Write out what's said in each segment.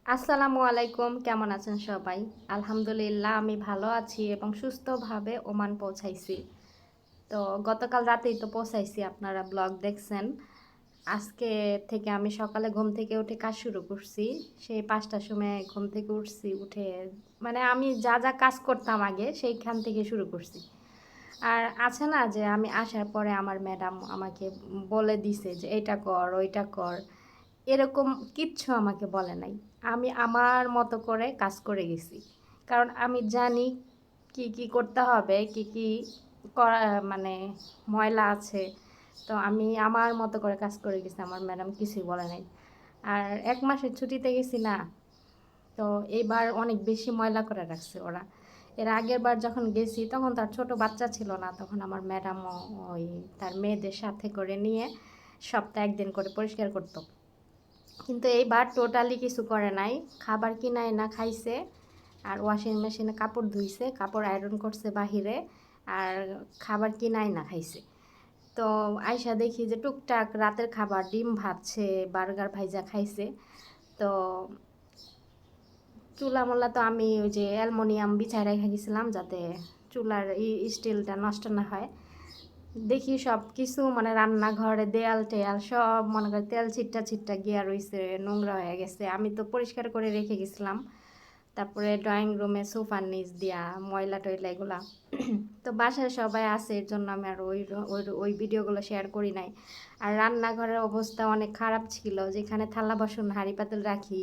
আসসালামু আলাইকুম, কেমন আছেন সবাই? আলহামদুলিল্লাহ আমি ভালো আছি এবং সুস্থভাবে ওমান পৌঁছাইছি। তো গতকাল রাতেই তো পৌঁছাইছি, আপনারা ব্লগ দেখছেন। আজকে থেকে আমি সকালে ঘুম থেকে উঠে কাজ শুরু করছি। সেই ৫টার সময় ঘুম থেকে উঠছি, উঠে মানে আমি যা যা কাজ করতাম আগে সেইখান থেকে শুরু করছি। আর আছে না যে আমি আসার পরে আমার ম্যাডাম আমাকে বলে দিছে যে এইটা কর ওইটা কর, এরকম কিচ্ছু আমাকে বলে নাই। আমি আমার মতো করে কাজ করে গেছি, কারণ আমি জানি কি কি করতে হবে, কি কি করা মানে ময়লা আছে। তো আমি আমার মতো করে কাজ করে গেছি, আমার ম্যাডাম কিছুই বলে নাই। আর ১ মাসের ছুটিতে গেছি না, তো এইবার অনেক বেশি ময়লা করে রাখছে ওরা। এর আগের বার যখন গেছি তখন তার ছোট বাচ্চা ছিল না, তখন আমার ম্যাডামও ওই তার মেয়েদের সাথে করে নিয়ে সপ্তাহে একদিন করে পরিষ্কার করতো। কিন্তু এইবার টোটালি কিছু করে নাই, খাবার কিনাই না খাইছে, আর ওয়াশিং মেশিনে কাপড় ধুইছে, কাপড় আয়রন করছে বাহিরে, আর খাবার কিনাই না খাইছে। তো আইসা দেখি যে টুকটাক রাতের খাবার ডিম ভাজছে, বার্গার ভাইজা খাইছে। তো চুলা মোলা তো আমি ওই যে অ্যালমোনিয়াম বিছায় রেখে গেছিলাম যাতে চুলার স্টিলটা নষ্ট না হয়। দেখি সব কিছু মানে রান্নাঘরে দেয়াল টেয়াল সব মনে করে তেল ছিটটা ছিটটা গিয়া রইছে, নোংরা হয়ে গেছে। আমি তো পরিষ্কার করে রেখে গেছিলাম। তারপরে ড্রয়িং রুমে সোফার নিচ দিয়া ময়লা টয়লা এগুলা তো বাসায় সবাই আছে, এর জন্য আমি আর ওই ভিডিওগুলো শেয়ার করি নাই। আর রান্নাঘরের অবস্থা অনেক খারাপ ছিল, যেখানে থালা বাসন হাঁড়ি পাতিল রাখি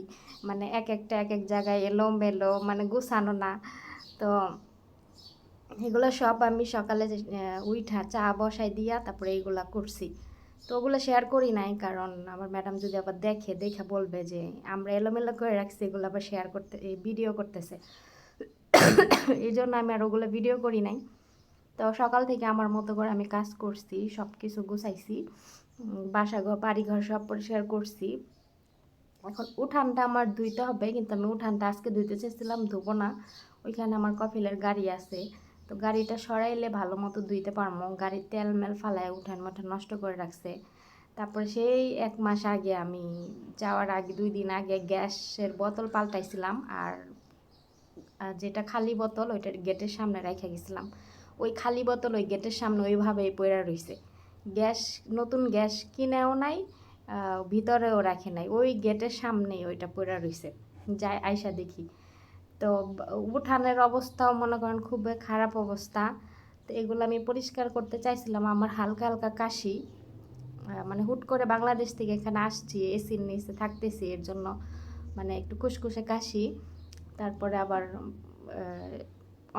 মানে এক একটা এক এক জায়গায় এলোমেলো, মানে গুছানো না। তো এগুলো সব আমি সকালে উইঠা চা বসাই দিয়া তারপরে এইগুলা করছি। তো ওগুলো শেয়ার করি নাই, কারণ আমার ম্যাডাম যদি আবার দেখে বলবে যে আমরা এলোমেলো করে রাখছি, এগুলো আবার শেয়ার করতে এই ভিডিও করতেছে। এই জন্য আমি আর ওগুলো ভিডিও করি নাই। তো সকাল থেকে আমার মতো করে আমি কাজ করছি, সব কিছু গুছাইছি, বাসাঘর বাড়িঘর সব পরিষ্কার করছি। এখন উঠানটা আমার ধুইতে হবে, কিন্তু আমি উঠানটা আজকে ধুইতে চেয়েছিলাম, ধুবো না। ওইখানে আমার কফিলের গাড়ি আছে, তো গাড়িটা সরাইলে ভালো মতো ধুইতে পারবো। গাড়ির তেল মেল ফালায় উঠান মাঠান নষ্ট করে রাখছে। তারপরে সেই ১ মাস আগে আমি যাওয়ার আগে ২ দিন আগে গ্যাসের বোতল পাল্টাইছিলাম, আর যেটা খালি বোতল ওইটা গেটের সামনে রেখে গেছিলাম। ওই খালি বোতল ওই গেটের সামনে ওইভাবেই পড়ে রইছে। গ্যাস নতুন গ্যাস কিনেও নাই, ভিতরেও রাখে নাই, ওই গেটের সামনেই ওইটা পড়ে রইছে। যাই আইসা দেখি, তো উঠানের অবস্থাও মনে করেন খুবই খারাপ অবস্থা। তো এগুলো আমি পরিষ্কার করতে চাইছিলাম। আমার হালকা হালকা কাশি, মানে হুট করে বাংলাদেশ থেকে এখানে আসছি, এসির নিচে থাকতেছি, এর জন্য মানে একটু খুসখুসে কাশি। তারপরে আবার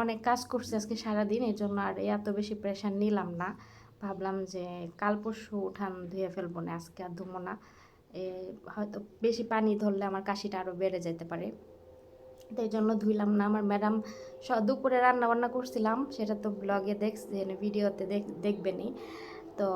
অনেক কাজ করছি আজকে সারাদিন, এই জন্য আর এত বেশি প্রেশার নিলাম না। ভাবলাম যে কাল পরশু উঠান ধুয়ে ফেলবো না, আজকে আর ধুবো না। হয়তো বেশি পানি ধরলে আমার কাশিটা আরও বেড়ে যেতে পারে, তো এই জন্য ধুইলাম না। আমার ম্যাডাম দুপুরে রান্না বান্না করছিলাম, সেটা তো ব্লগে দেখছেন, ভিডিওতে দেখবেনই। তো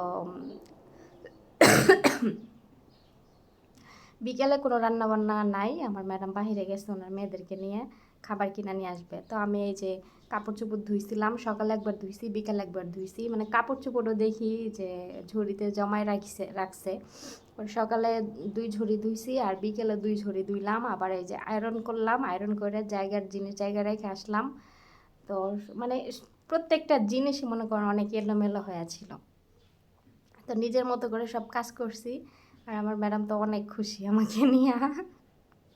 বিকেলে কোনো রান্না বান্না নাই, আমার ম্যাডাম বাহিরে গেছে ওনার মেয়েদেরকে নিয়ে খাবার কিনে নিয়ে আসবে। তো আমি এই যে কাপড় চোপড় ধুইছিলাম, সকালে একবার ধুইছি, বিকালে একবার ধুইছি, মানে কাপড় চোপড়ও দেখি যে ঝুড়িতে জমায় রাখছে। সকালে ২ ঝুড়ি ধুইছি আর বিকেলে ২ ঝুড়ি ধুইলাম। আবার এই যে আয়রন করলাম, আয়রন করে জায়গার জিনিস জায়গায় রেখে আসলাম। তো মানে প্রত্যেকটা জিনিসই মনে করেন অনেক এলোমেলো হয়ে ছিল। তো নিজের মতো করে সব কাজ করছি। আর আমার ম্যাডাম তো অনেক খুশি আমাকে নিয়ে,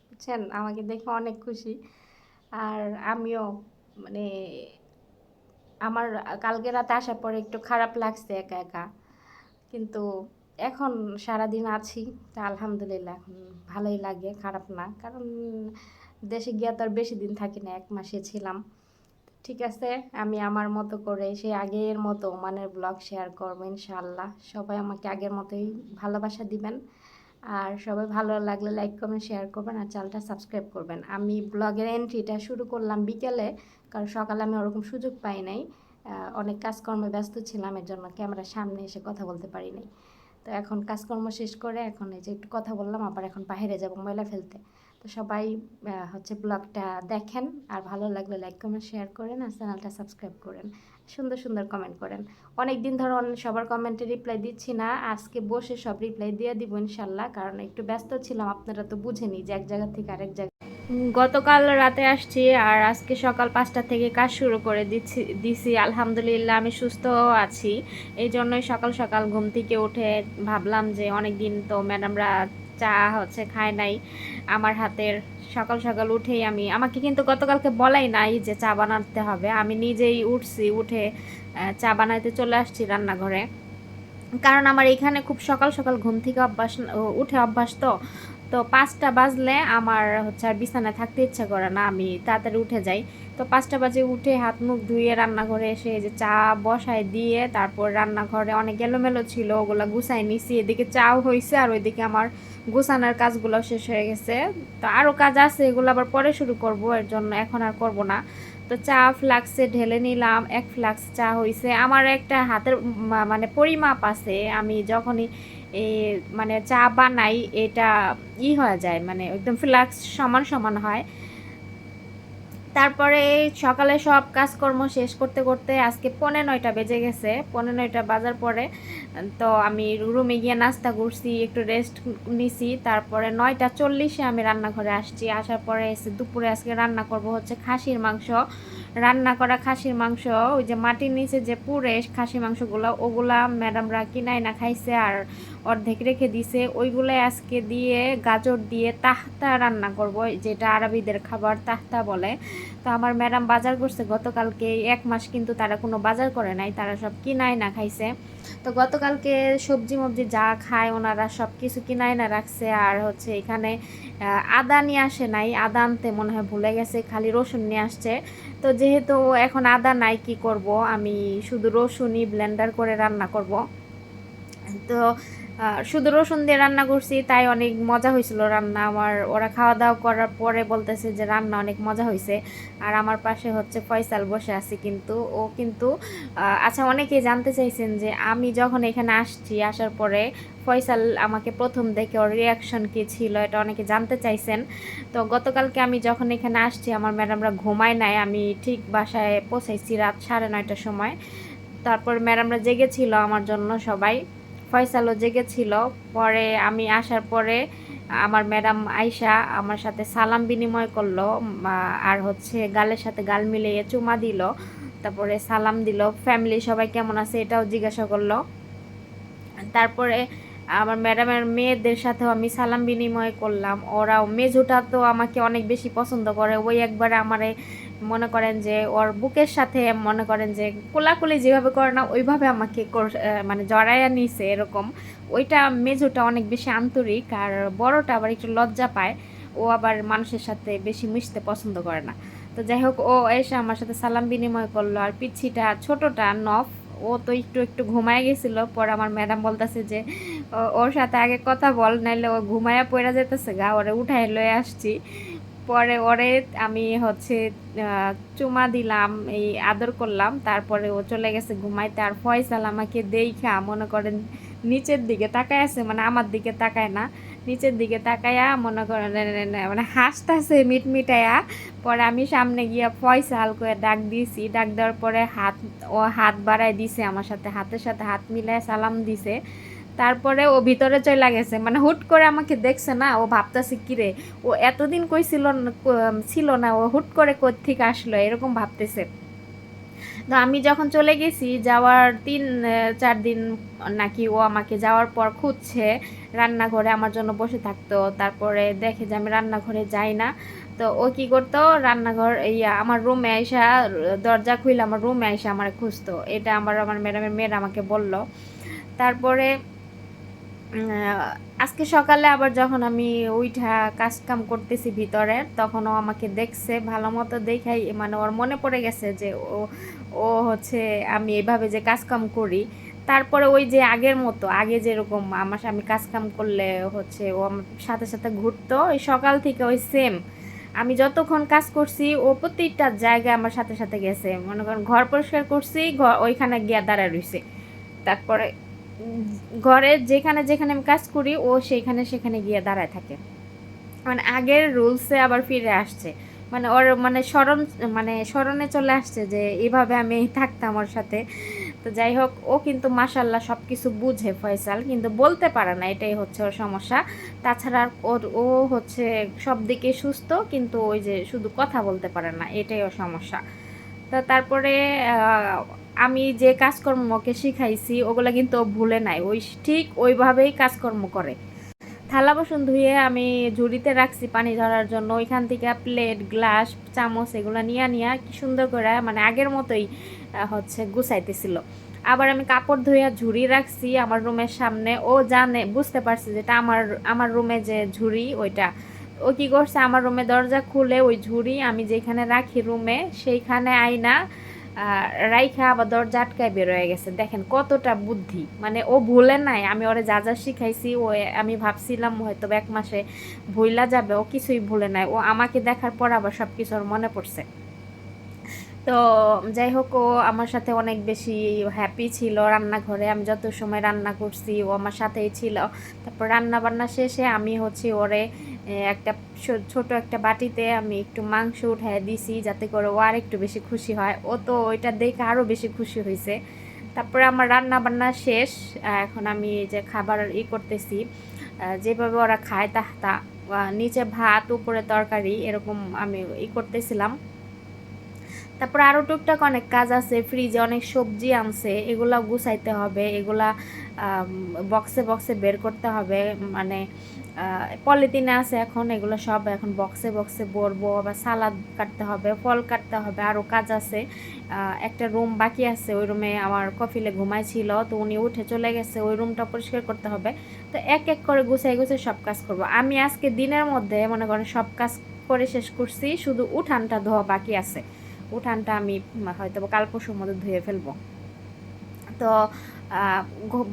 বুঝছেন, আমাকে দেখে অনেক খুশি। আর আমিও মানে আমার কালকে রাতে আসার পরে একটু খারাপ লাগছে একা একা, কিন্তু এখন সারাদিন আছি, তা আলহামদুলিল্লাহ এখন ভালোই লাগে, খারাপ না। কারণ দেশে গিয়ে তো আর বেশি দিন থাকি না, ১ মাসে ছিলাম। ঠিক আছে, আমি আমার মতো করে সেই আগের মতো মানের ব্লগ শেয়ার করবো ইনশাআল্লাহ। সবাই আমাকে আগের মতোই ভালোবাসা দিবেন, আর সবাই ভালো লাগলে লাইক কমেন্ট শেয়ার করবেন, আর চ্যানেলটা সাবস্ক্রাইব করবেন। আমি ব্লগের এন্ট্রিটা শুরু করলাম বিকেলে, কারণ সকালে আমি ওরকম সুযোগ পাই নাই, অনেক কাজকর্মে ব্যস্ত ছিলাম, এর জন্য ক্যামেরার সামনে এসে কথা বলতে পারি নাই। তো এখন কাজকর্ম শেষ করে এখন এই যে একটু কথা বললাম, আবার এখন বাইরে যাব ময়লা ফেলতে। তো সবাই হচ্ছে ব্লগটা দেখেন, আর ভালো লাগলে লাইক কমেন্ট শেয়ার করেন, আর চ্যানেলটা সাবস্ক্রাইব করেন, সুন্দর সুন্দর কমেন্ট করেন। অনেক দিন ধরে সবার কমেন্টে রিপ্লাই দিচ্ছি না, আজকে বসে সব রিপ্লাই দিয়ে দিব ইনশাল্লাহ, কারণ একটু ব্যস্ত ছিলাম, আপনারা তো বুঝেনি যে এক জায়গা থেকে আরেক জায়গায় গতকাল রাতে আসছি আর আজকে সকাল 5টা থেকে কাজ শুরু করে দিছি। আলহামদুলিল্লাহ আমি সুস্থ আছি। এই জন্যই সকাল সকাল ঘুম থেকে উঠে ভাবলাম যে অনেক দিন তো ম্যাডামরা চা খায় নাই আমার হাতের। সকাল সকাল উঠেই আমাকে কিন্তু গতকালকে বলাই নাই যে চা বানাতে হবে, আমি নিজেই উঠছি, উঠে চা বানাইতে চলে আসছি রান্নাঘরে। কারণ আমার এখানে খুব সকাল সকাল ঘুম থেকে উঠে অভ্যাস তো। তো 5টা বাজলে আমার আর বিছানায় থাকতে ইচ্ছা করে না, আমি তাড়াতাড়ি উঠে যাই। তো 5টা বাজে উঠে হাত মুখ ধুয়ে রান্নাঘরে এসে যে চা বসায় দিয়ে তারপর রান্নাঘরে অনেক এলোমেলো ছিল, ওগুলো গুছাই নিছি। এদিকে চাও হয়েছে আর ওইদিকে আমার গুছানোর কাজগুলো শেষ হয়ে গেছে। তো আরও কাজ আছে, এগুলো আবার পরে শুরু করব, এর জন্য এখন আর করব না। তো চা ফ্লাক্সে ঢেলে নিলাম, 1 ফ্লাক্স চা হয়েছে। আমার একটা হাতের মানে পরিমাপ আছে, আমি যখনই এই মানে চা বানাই এটা হয়ে যায়, মানে একদম ফ্লাক্স সমান সমান হয়। তারপরে সকালে সব কাজকর্ম শেষ করতে করতে আজকে 9:45 বেজে গেছে। 9:45 বাজার পরে তো আমি রুমে গিয়ে নাস্তা করছি, একটু রেস্ট নিছি। তারপরে 9:40-এ আমি রান্নাঘরে আসছি। আসার পরে এসে দুপুরে আজকে রান্না করব খাসির মাংস। রান্না করা খাসির মাংস, ওই যে মাটির নিচে যে পুড়ে খাসি মাংসগুলো, ওগুলা ম্যাডামরা কিনাই না খাইছে আর অর্ধেক রেখে দিছে। ওইগুলো আজকে দিয়ে গাজর দিয়ে তাহতা রান্না করব, যেটা আরবিদের খাবার তাহতা বলে। তো আমার ম্যাডাম বাজার করছে গতকালকে, 1 মাস কিন্তু তারা কোনো বাজার করে নাই, তারা সব কিনাই না খাইছে। তো গতকালকে সবজি মবজি যা খায় ওনারা সব কিছু কিনাই না রাখছে। আর এখানে আদা নিয়ে আসে নাই, আদা আনতে মনে হয় ভুলে গেছে, খালি রসুন নিয়ে আসছে। তো যেহেতু এখন আদা নাই, কি করব, আমি শুধু রসুনই ব্লেন্ডার করে রান্না করব। তো শুধু রসুন দিয়ে রান্না করছি, তাই অনেক মজা হয়েছিল রান্না আমার। ওরা খাওয়া দাওয়া করার পরে বলতেছে যে রান্না অনেক মজা হয়েছে। আর আমার পাশে ফয়সাল বসে আছে, কিন্তু ও কিন্তু আচ্ছা, অনেকেই জানতে চাইছেন যে আমি যখন এখানে আসছি, আসার পরে ফয়সাল আমাকে প্রথম দেখে ওর রিয়াকশন কী ছিল, এটা অনেকে জানতে চাইছেন। তো গতকালকে আমি যখন এখানে আসছি আমার ম্যাডামরা ঘুমায় নাই, আমি ঠিক বাসায় পৌঁছাইছি রাত 9:30টার সময়। তারপর ম্যাডামরা জেগেছিল আমার জন্য সবাই, ফয়সালও জেগেছিল। পরে আমি আসার পরে আমার ম্যাডাম আয়শা আমার সাথে সালাম বিনিময় করলো, আর গালের সাথে গাল মিলিয়ে চুমা দিল, তারপরে সালাম দিল, ফ্যামিলি সবাই কেমন আছে এটাও জিজ্ঞাসা করলো। তারপরে আমার ম্যাডামের মেয়েদের সাথেও আমি সালাম বিনিময় করলাম। ওরাও, মেজুটা তো আমাকে অনেক বেশি পছন্দ করে, ওই একবারে আমারে মনে করেন যে ওর বুকের সাথে মনে করেন যে কোলাকুলি যেভাবে করে না ওইভাবে আমাকে মানে জড়াইয়া নিছে এরকম। ওইটা মেজুটা অনেক বেশি আন্তরিক, আর বড়টা আবার একটু লজ্জা পায়, ও আবার মানুষের সাথে বেশি মিশতে পছন্দ করে না। তো যাই হোক, ও এসে আমার সাথে সালাম বিনিময় করলো। আর পিচ্ছিটা ছোটোটা নফ, ও তো একটু একটু ঘুমায় গেছিল। পরে আমার ম্যাডাম বলতেছে যে ওর সাথে আগে কথা বল, নাইলে ও ঘুমায়া পড়া যেতেছে গা, ওরে উঠাই লয়ে আসছি। পরে ওরে আমি চুমা দিলাম, এই আদর করলাম, তারপরে ও চলে গেছে ঘুমাইতে। আর ফয়সাল আমাকে দেইখা মনে করেন নিচের দিকে তাকায় আছে, মানে আমার দিকে তাকায় না, নিচের দিকে তাকায়া মনে করেন মানে হাসতেছে মিটমিটায়া। পরে আমি সামনে গিয়া ফয়সাল করে ডাক দিয়েছি, ডাক দেওয়ার পরে ও হাত বাড়ায় দিছে আমার সাথে, হাতের সাথে হাত মিলায় সালাম দিছে। তারপরে ও ভিতরে চলে গেছে, মানে হুট করে আমাকে দেখছে না, ও ভাবতেছে কিরে, ও এতদিন কই ছিল না, ও হুট করে কোত্থেকে আসলো এরকম ভাবতেছে। তো আমি যখন চলে গেছি, যাওয়ার 3-4 দিন নাকি ও আমাকে যাওয়ার পর খুঁজছে, রান্নাঘরে আমার জন্য বসে থাকতো। তারপরে দেখে যে আমি রান্নাঘরে যাই না, তো ও কি করতো, রান্নাঘর আমার রুমে আইসা, দরজা খুলে আমার রুমে আইসা আমার খুঁজতো। এটা আমার ম্যাডামের মেয়ের আমাকে বলল। তারপরে আজকে সকালে আবার যখন আমি উইঠা কাজ কাম করতেছি ভিতরে, তখন ও আমাকে দেখছে, ভালো মতো দেখাই, মানে ওর মনে পড়ে গেছে যে ও ও আমি এভাবে যে কাজ কাম করি। তারপরে ওই যে আগের মতো, আগে যেরকম আমি কাজ কাম করলে ও আমার সাথে সাথে ঘুরতো, ওই সকাল থেকে ওই সেম, আমি যতক্ষণ কাজ করছি ও প্রত্যেকটা জায়গায় আমার সাথে সাথে গেছে। মনে করেন ঘর পরিষ্কার করছি, ওইখানে গিয়া দাঁড়ায় রইছে। তারপরে ঘরে যেখানে যেখানে আমি কাজ করি ও সেখানে গিয়ে দাঁড়ায় থাকে, মানে আগের রুলসে আবার ফিরে আসছে। মানে ওর মানে স্মরণে চলে আসছে যে এইভাবে আমি থাকতাম ওর সাথে। তো তো যাই হোক, ও কিন্তু মাশাল্লাহ সব কিছু বুঝে ফয়সাল, কিন্তু বলতে পারে না, এটাই হচ্ছে ওর সমস্যা। তাছাড়া ও হচ্ছে সব দিকে সুস্থ, কিন্তু ওই যে শুধু কথা বলতে পারে না, এটাই ওর সমস্যা। তা তারপরে আমি যে কাজকর্ম ওকে শিখাইছি ওগুলো কিন্তু ও ভুলে নাই, ওই ঠিক ওইভাবেই কাজকর্ম করে। থালা বাসন ধুয়ে আমি ঝুড়িতে রাখছি পানি ধরার জন্য, ওইখান থেকে প্লেট গ্লাস চামচ এগুলো নিয়ে নিয়ে কি সুন্দর করে মানে আগের মতোই হচ্ছে গুছাইতেছিল। আবার আমি কাপড় ধুয়ে ঝুড়ি রাখছি আমার রুমের সামনে, ও জানে, বুঝতে পারছে যেটা আমার আমার রুমে যে ঝুড়ি ওইটা। ও কি করছে, আমার রুমে দরজা খুলে ওই ঝুড়ি আমি যেখানে রাখি রুমে সেইখানে আইনা রাইখা আবার দরজা আটকায় বের হয়ে গেছে। দেখেন কতটা বুদ্ধি, মানে ও ভুলে নাই আমি ওরে যা যা শিখাইছি। ও আমি ভাবছিলাম হয়তো 1 মাসে ভুইলা যাবে, ও কিছুই ভুলে নাই। ও আমাকে দেখার পর আবার সব কিছু ওর মনে পড়ছে। তো যাই হোক, ও আমার সাথে অনেক বেশি হ্যাপি ছিল রান্নাঘরে। আমি যত সময় রান্না করছি ও আমার সাথেই ছিল। তারপর রান্না বান্না শেষে আমি হচ্ছে ওরে একটা ছোট একটা বাটিতে আমি একটু মাংস উঠায় দিছি, যাতে করে ও আর একটু বেশি খুশি হয়। ও তো ওইটা দেখে আরও বেশি খুশি হয়েছে। তারপরে আমার রান্না বান্না শেষ, এখন আমি যে খাবার করতেছি, যেভাবে ওরা খায় তা নিচে ভাত উপরে তরকারি এরকম আমি করতেছিলাম। তারপর আরও টুকটাক অনেক কাজ আছে, ফ্রিজে অনেক সবজি আনছে, এগুলা গুছাইতে হবে, এগুলা বক্সে বক্সে বের করতে হবে, মানে পলিথিনে আছে এখন, এগুলো সব এখন বক্সে বক্সে ভরবো। আবার সালাদ কাটতে হবে, ফল কাটতে হবে, আরও কাজ আছে। একটা রুম বাকি আছে, ওই রুমে আমার কফিলে ঘুমাইছিল, তো উনি উঠে চলে গেছে, ওই রুমটা পরিষ্কার করতে হবে। তো এক এক করে গুছাই গুছাই সব কাজ করব আমি আজকে দিনের মধ্যে, মনে করেন সব কাজ করে শেষ করছি, শুধু উঠানটা ধোয়া বাকি আছে। উঠানটা আমি হয়তো কাল পরশুর মধ্যে ধুয়ে ফেলবো। তো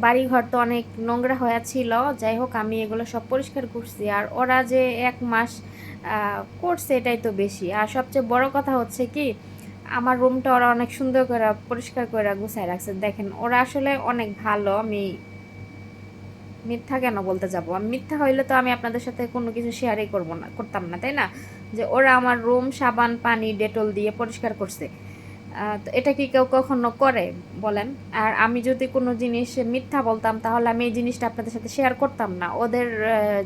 বাড়িঘর তো অনেক নোংরা হয়ে ছিল, যাই হোক আমি এগুলো সব পরিষ্কার করছি। আর ওরা যে 1 মাস করছে এটাই তো বেশি। আর সবচেয়ে বড় কথা হচ্ছে কি, আমার রুমটা ওরা অনেক সুন্দর করে পরিষ্কার করে গুছায় রাখছে। দেখেন ওরা আসলে অনেক ভালো, আমি মিথ্যা কেন বলতে যাব? আমি মিথ্যা হইলে তো আমি আপনাদের সাথে কোনো কিছু শেয়ারই করতাম না, তাই না? যে ওরা আমার রুম সাবান পানি ডেটল দিয়ে পরিষ্কার করছে। তো এটা কি কেউ কখনো করে বলেন? আর আমি যদি কোনো জিনিস মিথ্যা বলতাম তাহলে আমি এই জিনিসটা আপনাদের সাথে শেয়ার করতাম না, ওদের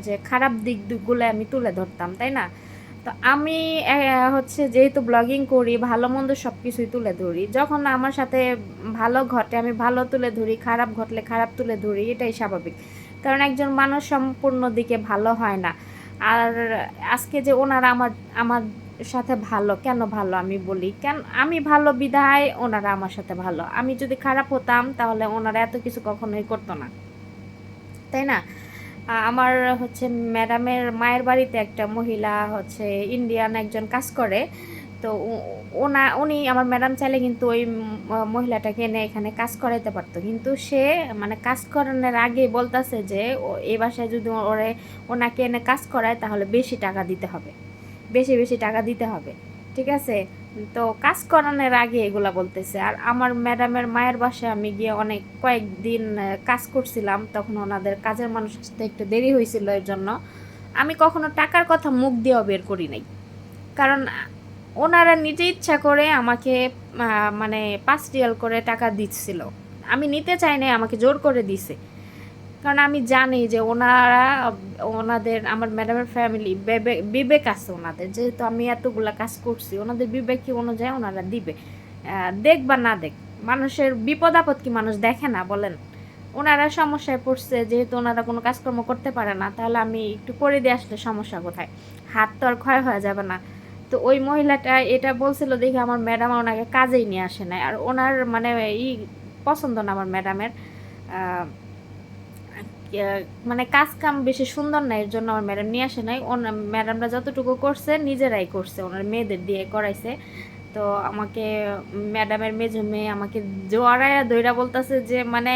যে খারাপ দিকগুলো আমি তুলে ধরতাম, তাই না? তো আমি হচ্ছে যেহেতু ব্লগিং করি, ভালো মন্দ সব কিছুই তুলে ধরি। যখন আমার সাথে ভালো ঘটে আমি ভালো তুলে ধরি, খারাপ ঘটলে খারাপ তুলে ধরি, এটাই স্বাভাবিক। কারণ একজন মানুষ সম্পূর্ণ দিকে ভালো হয় না। আর আজকে যে ওনারা আমার আমার সাথে ভালো কেন, ভালো আমি বলি কেন, আমি ভালো বিধায় ওনারা আমার সাথে ভালো। আমি যদি খারাপ হতাম তাহলে ওনারা এত কিছু কখনোই করতো না, তাই না? আমার হচ্ছে ম্যাডামের মায়ের বাড়িতে একটা মহিলা হচ্ছে ইন্ডিয়ান একজন কাজ করে। তো উনি আমার ম্যাডাম চাইলে কিন্তু ওই মহিলাটাকে এনে এখানে কাজ করাইতে পারতো, কিন্তু সে মানে কাজ করানোর আগে বলতেছে যে এই বাসায় যদি ওনাকে এনে কাজ করায় তাহলে বেশি টাকা দিতে হবে, বেশি বেশি টাকা দিতে হবে, ঠিক আছে? তো কাজ করানোর আগে এগুলা বলতেছে। আর আমার ম্যাডামের মায়ের বাসায় আমি গিয়ে অনেক কয়েকদিন কাজ করছিলাম, তখন ওনাদের কাজের মানুষ আসতে একটু দেরি হয়েছিল, এর জন্য আমি কখনো টাকার কথা মুখ দিয়েও বের করি নাই। কারণ ওনারা নিজে ইচ্ছা করে আমাকে মানে 5 রিয়াল করে টাকা দিচ্ছিল, আমি নিতে চাই নাই, আমাকে জোর করে দিছে। কারণ আমি জানি যে ওনাদের আমার ম্যাডামের ফ্যামিলি বিবেক আছে ওনাদের, যেহেতু আমি এতগুলা কাজ করছি, ওনাদের বিবেক অনুযায়ী ওনারা দিবে। দেখ বা না দেখ, মানুষের বিপদ আপদ কি মানুষ দেখে না বলেন? ওনারা সমস্যায় পড়ছে, যেহেতু ওনারা কোনো কাজকর্ম করতে পারে না, তাহলে আমি একটু করে দিয়ে আসলে সমস্যা কোথায়? হাত তো আর ক্ষয় হয়ে যাবে না। তো ওই মহিলাটা এটা বলছিল দেখে আমার ম্যাডাম ওনাকে কাজেই নিয়ে আসে নাই। আর ওনার মানে পছন্দ না আমার ম্যাডামের, মানে কাজ কাম বেশি সুন্দর না, এর জন্য আমার ম্যাডাম নিয়ে আসে নাই। ম্যাডামরা যতটুকু করছে নিজেরাই করছে, ওনার মেয়েদের দিয়ে করাইছে। তো আমাকে ম্যাডামের মেজো মেয়ে আমাকে জোয়ারায়া দইরা বলতেছে যে মানে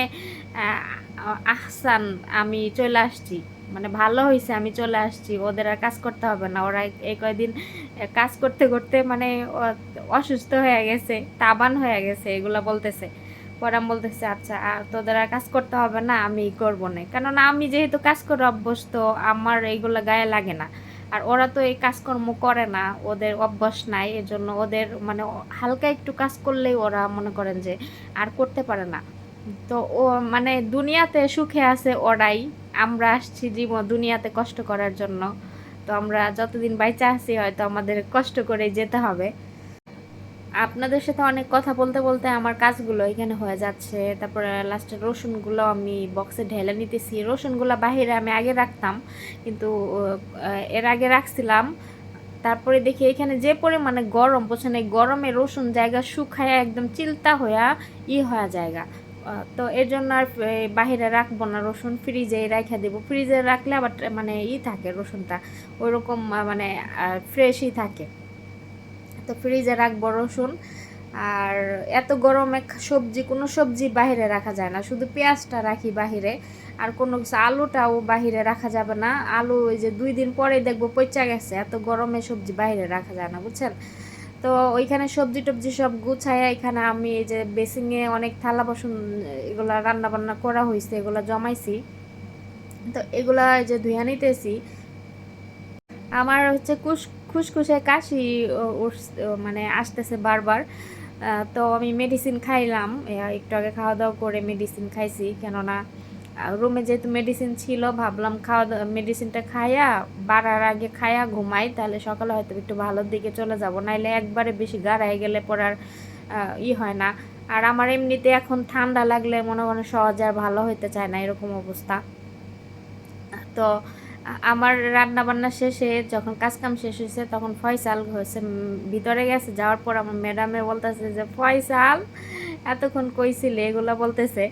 আহসান, আমি চলে আসছি, মানে ভালো হয়েছে আমি চলে আসছি, ওদের আর কাজ করতে হবে না। ওরা এই কয়দিন কাজ করতে করতে মানে অসুস্থ হয়ে গেছে, তাবান হয়ে গেছে, এগুলা বলতেছে। পরে আমি বলতেছি আচ্ছা তোদের আর কাজ করতে হবে না, আমি করবো না, কেননা আমি যেহেতু কাজ করে অভ্যস্ত, আমার এইগুলো গায়ে লাগে না। আর ওরা তো এই কাজকর্ম করে না, ওদের অভ্যাস নাই, এজন্য ওদের মানে হালকা একটু কাজ করলেই ওরা মনে করেন যে আর করতে পারে না। তো ও মানে দুনিয়াতে সুখে আছে ওরাই, আমরা আসছি জীবন দুনিয়াতে কষ্ট করার জন্য। তো আমরা যতদিন বাইচা আছি হয়তো আমাদের কষ্ট করে যেতে হবে। আপনাদের সাথে অনেক কথা বলতে বলতে আমার কাজগুলো এখানে হয়ে যাচ্ছে। তারপরে লাস্টে রসুনগুলো আমি বক্সে ঢেলে নিতেছি। রসুনগুলো বাহিরে আমি আগে রাখতাম, কিন্তু এর আগে রাখছিলাম। তারপরে দেখি এখানে যে পরিমাণে গরম, বুঝছেন, এই গরমে রসুন জায়গা শুকায় একদম চিলতা হইয়া হয়ে জায়গা। তো এর জন্য আর বাহিরে রাখবো না রসুন, ফ্রিজে রেখে দেবো। ফ্রিজে রাখলে আবার মানে থাকে রসুনটা ওইরকম মানে ফ্রেশই থাকে। তো ফ্রিজে রাখবো রসুন। আর এত গরমে সবজি, কোনো সবজি বাহিরে রাখা যায় না, শুধু পেঁয়াজটা রাখি বাহিরে। আর কোনো কিছু, আলুটাও বাহিরে রাখা যাবে না। আলু ওই যে 2 দিন পরেই দেখবো পচা গেছে, এত গরমে সবজি বাহিরে রাখা যায় না, বুঝছেন। তো ওইখানে সবজি টবজি সব গুছাইয়া এখানে আমি এই যে বেসিংয়ে অনেক থালা বাসন এগুলা রান্না বান্না করা হয়েছে, এগুলা জমাইছি। তো এগুলা এই যে ধুইয়া নিতেছি। আমার হচ্ছে খুসখুসে কাশি মানে আসতেছে বারবার। তো আমি মেডিসিন খাইলাম, একটু আগে খাওয়া দাওয়া করে মেডিসিন খাইছি। কেননা রুমে যেহেতু মেডিসিন ছিল, ভাবলাম খাওয়া দাওয়া মেডিসিনটা খাইয়া বাড়ার আগে খাইয়া ঘুমাই, তাহলে সকালে হয়তো একটু ভালোর দিকে চলে যাব। নাইলে একবারে বেশি গাড়ায় গেলে পর আর হয় না। আর আমার এমনিতে এখন ঠান্ডা লাগলে মনে মনে সহজে আর ভালো হইতে চায় না, এরকম অবস্থা। তো আমার রান্না বান্না শেষে যখন কাজকাম শেষ হয়েছে তখন ফয়সাল হয়েছে ভিতরে গেছে। যাওয়ার পর আমার ম্যাডামে বলতেছে যে ফয়সাল এতক্ষণ কইছিলে, এগুলো বলতেছে।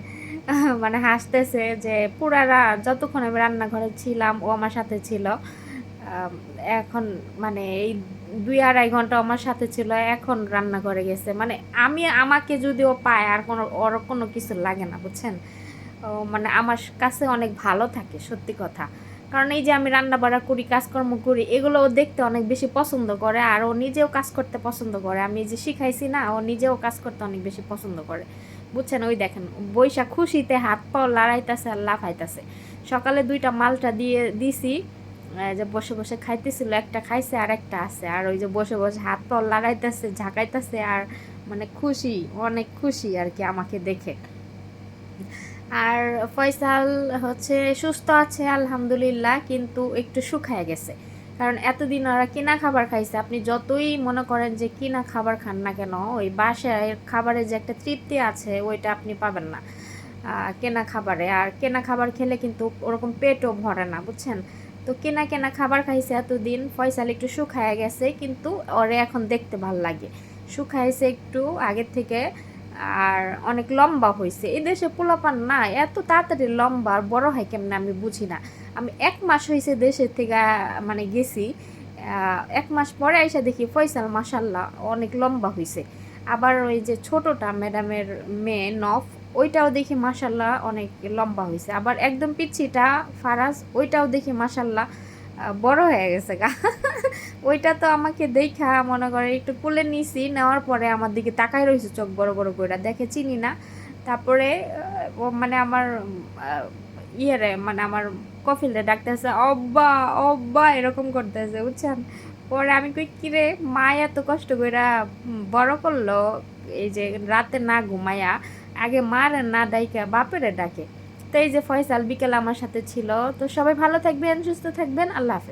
মানে হাসতেছে যে পুরা যতক্ষণ আমি রান্নাঘরে ছিলাম ও আমার সাথে ছিল। এখন মানে এই 2-2.5 ঘন্টা আমার সাথে ছিল, এখন রান্নাঘরে গেছে। মানে আমাকে যদিও পায় আর ওর কোনো কিছু লাগে না, বুঝছেন। মানে আমার কাছে অনেক ভালো থাকে, সত্যি কথা। কারণ এই যে আমি রান্না বাড়া করি, কাজকর্ম করি, এগুলো ও দেখতে অনেক বেশি পছন্দ করে। আর ও নিজেও কাজ করতে পছন্দ করে, আমি যে শিখাইছি না, ও নিজেও কাজ করতে অনেক বেশি পছন্দ করে, বুঝছেন। ওই দেখেন বৈশা খুশিতে হাত পাও লড়াইতেছে আর লাফাইতেছে। সকালে 2টা মালটা দিছি, যে বসে বসে খাইতেছিল, একটা খাইছে আর একটা আছে। আর ওই যে বসে বসে হাত পাও লড়াইতেছে, ঝাঁকাইতেছে, আর মানে খুশি, অনেক খুশি আর কি আমাকে দেখে। আর ফয়সাল হচ্ছে সুস্থ আছে আলহামদুলিল্লাহ, কিন্তু একটু শুকায় গেছে। কারণ এতদিন ওরা কিনা খাবার খাইছে। আপনি যতই মনে করেন যে কিনা খাবার খান না কেন, ওই বাসায় খাবারের যে একটা তৃপ্তি আছে ওইটা আপনি পাবেন না কেনা খাবারে। আর কেনা খাবার খেলে কিন্তু ওরকম পেটও ভরে না, বুঝছেন। তো কেনা কেনা খাবার খাইছে এতদিন, ফয়সাল একটু শুকায় গেছে, কিন্তু ওরে এখন দেখতে ভাল লাগে। শুকাইছে একটু আগের থেকে, আর অনেক লম্বা হয়েছে। এই দেশে পোলাপান না এত তাড়াতাড়ি লম্বা আর বড় হয় কেমনে আমি বুঝি না। আমি 1 মাস হয়েছে দেশের থেকে মানে গেছি, 1 মাস পরে এসে দেখি ফয়সাল মাশাল্লাহ অনেক লম্বা হয়েছে। আবার ওই যে ছোটটা ম্যাডামের মেয়ে নফ, ওইটাও দেখি মাশাল্লাহ অনেক লম্বা হয়েছে। আবার একদম পিচ্ছিটা ফারাজ, ওইটাও দেখি মাশাল্লাহ বড় হয়ে গেছে গা। ওইটা তো আমাকে দেখা মনে করে একটু কোলে নিছি, নেওয়ার পরে আমার দিকে তাকাই রয়েছে চোখ বড় বড় করে, দেখে চিনি না। তারপরে ও মানে আমার ইয়েরে মানে আমার কফিলে ডাকতেছে অব্বা অব্বা এরকম করতেছে, বুঝছেন। পরে আমি কই কিরে মা এত কষ্ট কইরা বড় করলো, এই যে রাতে না ঘুমাইয়া আগে মারে না ডাইকা বাপেরে ডাকে। তো এই যে ফয়সাল বিকেল আমার সাথে ছিল। তো সবাই ভালো থাকবেন, সুস্থ থাকবেন, আল্লাহ হাফেজ।